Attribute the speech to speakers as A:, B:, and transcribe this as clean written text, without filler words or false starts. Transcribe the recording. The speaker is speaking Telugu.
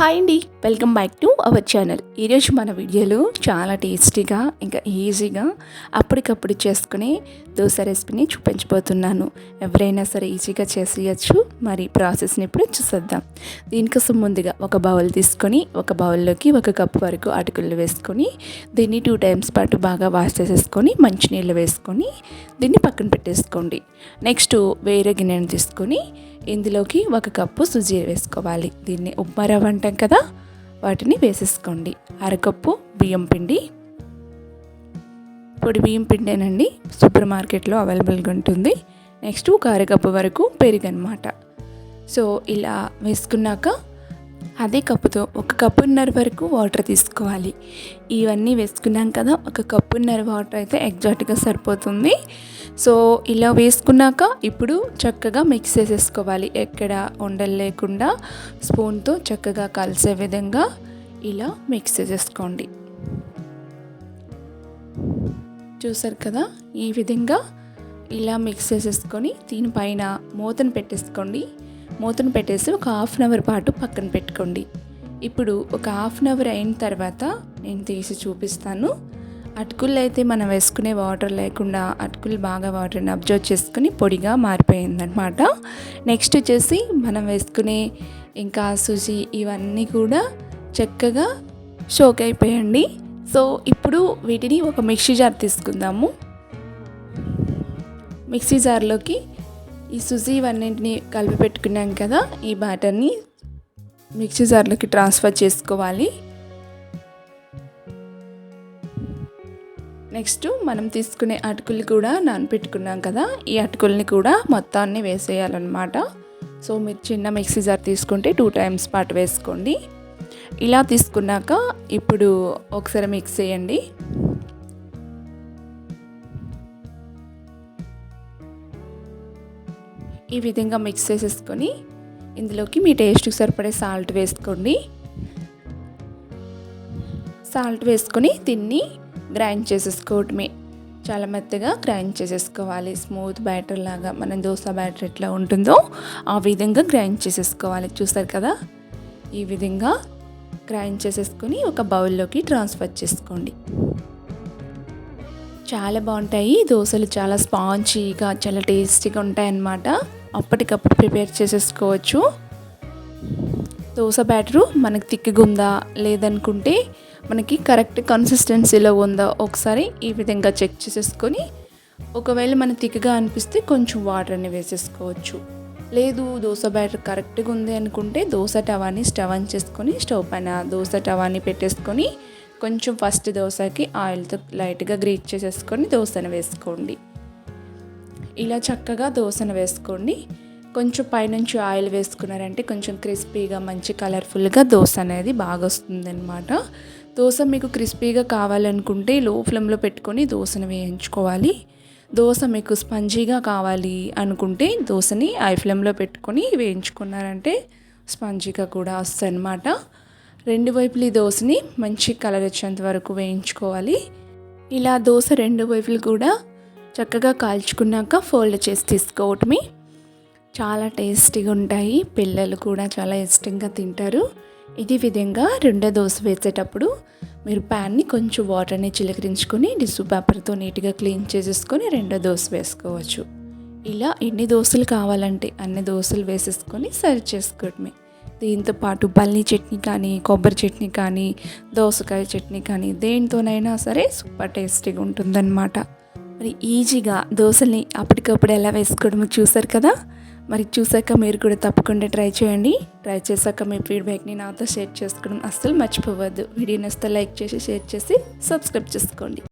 A: హాయ్ అండి, welcome back to our channel. ఈరోజు మన వీడియోలో చాలా టేస్టీగా ఇంకా ఈజీగా అప్పటికప్పుడు చేసుకునే దోశ రెసిపీని చూపించబోతున్నాను. ఎవరైనా సరే ఈజీగా చేసేయచ్చు. మరి ప్రాసెస్ని ఇప్పుడు చూసేద్దాం. దీనికోసం ముందుగా ఒక బౌల్ తీసుకొని ఒక బౌల్లోకి 1 కప్పు వరకు అటుకులు వేసుకొని దీన్ని 2 టైమ్స్ పాటు బాగా వాష్ చేసేసుకొని మంచినీళ్ళు వేసుకొని దీన్ని పక్కన పెట్టేసుకోండి. నెక్స్ట్ వేరే గిన్నెను తీసుకొని ఇందులోకి 1 కప్పు సుజీ వేసుకోవాలి. దీన్ని ఉప్మా రవ్వ అంటాం కదా, వాటిని వేసేసుకోండి. 1/2 కప్పు బియ్యం పిండి, పొడి బియ్యం పిండేనండి, సూపర్ మార్కెట్లో అవైలబుల్గా ఉంటుంది. నెక్స్ట్ 1/2 కప్పు వరకు పెరుగు అనమాట. సో ఇలా వేసుకున్నాక అదే కప్పుతో 1 కప్పున్నర వరకు వాటర్ తీసుకోవాలి. ఇవన్నీ వేసుకున్నాం కదా, 1 కప్పున్నర వాటర్ అయితే ఎగ్జాక్ట్గా సరిపోతుంది. సో ఇలా వేసుకున్నాక ఇప్పుడు చక్కగా మిక్స్ చేసేసుకోవాలి. ఎక్కడ ఉండలు లేకుండా స్పూన్తో చక్కగా కలిసే విధంగా ఇలా మిక్స్ చేసేసుకోండి. చూసారు కదా, ఈ విధంగా ఇలా మిక్స్ చేసేసుకొని దీనిపైన మూతను పెట్టేసుకోండి. మూతను పెట్టేసి ఒక 1/2 అవర్ పాటు పక్కన పెట్టుకోండి. ఇప్పుడు ఒక 1/2 అవర్ అయిన తర్వాత నేను తీసి చూపిస్తాను. అటుకులు అయితే మనం వేసుకునే వాటర్ లేకుండా అటుకులు బాగా వాటర్ని అబ్జర్వ్ చేసుకుని పొడిగా మారిపోయిందనమాట. నెక్స్ట్ వచ్చేసి మనం వేసుకునే ఇంకా సుజీ ఇవన్నీ కూడా చక్కగా షోక్ అయిపోయండి. సో ఇప్పుడు వీటిని ఒక మిక్సీ జార్ తీసుకుందాము. మిక్సీ జార్లోకి ఈ సుజీ ఇవన్నింటిని కలిపి పెట్టుకున్నాం కదా, ఈ బ్యాటర్ని మిక్సీ జార్లోకి ట్రాన్స్ఫర్ చేసుకోవాలి. నెక్స్ట్ మనం తీసుకునే అటుకులు కూడా నానపెట్టుకున్నాం కదా, ఈ అటుకుల్ని కూడా మొత్తాన్ని వేసేయాలన్నమాట. సో మీరు చిన్న మిక్సీ జార్ తీసుకుంటే 2 టైమ్స్ పాటు వేసుకోండి. ఇలా తీసుకున్నాక ఇప్పుడు ఒకసారి మిక్స్ చేయండి. ఈ విధంగా మిక్స్ చేసేసుకొని ఇందులోకి మీ టేస్ట్కి సరిపడే సాల్ట్ వేసుకోండి. సాల్ట్ వేసుకొని దీన్ని గ్రైండ్ చేసేసుకోవటమే. చాలా మెత్తగా గ్రైండ్ చేసేసుకోవాలి. స్మూత్ బ్యాటర్ లాగా మన దోశ బ్యాటర్ ఎట్లా ఉంటుందో ఆ విధంగా గ్రైండ్ చేసేసుకోవాలి. చూసారు కదా, ఈ విధంగా గ్రైండ్ చేసేసుకొని ఒక బౌల్లోకి ట్రాన్స్ఫర్ చేసుకోండి. చాలా బాగుంటాయి దోశలు, చాలా స్పాంజీగా చాలా టేస్టీగా ఉంటాయన్నమాట. అప్పటికప్పుడు ప్రిపేర్ చేసేసుకోవచ్చు. దోశ బ్యాటరు మనకి థిక్గా ఉందా లేదనుకుంటే మనకి కరెక్ట్ కన్సిస్టెన్సీలో ఉందా ఒకసారి ఈ విధంగా చెక్ చేసేసుకొని, ఒకవేళ మన థిక్గా అనిపిస్తే కొంచెం వాటర్ని వేసేసుకోవచ్చు. లేదు దోశ బ్యాటర్ కరెక్ట్గా ఉంది అనుకుంటే దోశ టవాని స్టవ్ ఆన్ చేసుకొని స్టవ్ పైన దోశ టవాని పెట్టేసుకొని కొంచెం ఫస్ట్ దోశకి ఆయిల్తో లైట్గా గ్రీట్ చేసేసుకొని దోశను వేసుకోండి. ఇలా చక్కగా దోశను వేసుకోండి. కొంచెం పైనుంచి ఆయిల్ వేసుకున్నారంటే కొంచెం క్రిస్పీగా మంచి కలర్ఫుల్గా దోశ అనేది బాగా వస్తుందన్నమాట. దోశ మీకు క్రిస్పీగా కావాలనుకుంటే లో ఫ్లేమ్లో పెట్టుకొని దోశను వేయించుకోవాలి. దోశ మీకు స్పంజీగా కావాలి అనుకుంటే దోశని హై ఫ్లేమ్లో పెట్టుకొని వేయించుకున్నారంటే స్పంజీగా కూడా వస్తుంది అన్నమాట. 2 వైపులు ఈ దోశని మంచి కలర్ వచ్చేంత వరకు వేయించుకోవాలి. ఇలా దోశ 2 వైపులు కూడా చక్కగా కాల్చుకున్నాక ఫోల్డ్ చేసి తీసుకోవటమే. చాలా టేస్టీగా ఉంటాయి. పిల్లలు కూడా చాలా ఇష్టంగా తింటారు. ఇదే విధంగా రెండో దోశ వేసేటప్పుడు మీరు ప్యాన్ని కొంచెం వాటర్ని చిలకరించుకొని టిష్యూ పేపర్తో నీట్గా క్లీన్ చేసేసుకొని రెండో దోశ వేసుకోవచ్చు. ఇలా ఎన్ని దోశలు కావాలంటే అన్ని దోశలు వేసేసుకొని సర్వ్ చేసుకోవడమే. దీంతో పాటు పల్లి చట్నీ కానీ కొబ్బరి చట్నీ కానీ దోసకాయ చట్నీ కానీ దేనితోనైనా సరే సూపర్ టేస్టీగా ఉంటుందన్నమాట. మరి ఈజీగా దోశల్ని అప్పటికప్పుడు ఎలా వేసుకోవడమో చూసారు కదా. మరి చూసాక మీరు కూడా తప్పకుండా ట్రై చేయండి. ట్రై చేశాక మీ ఫీడ్బ్యాక్ని నాతో షేర్ చేసుకోవడం అస్సలు మర్చిపోవద్దు. వీడియో నచ్చితే లైక్ చేసి షేర్ చేసి సబ్స్క్రైబ్ చేసుకోండి.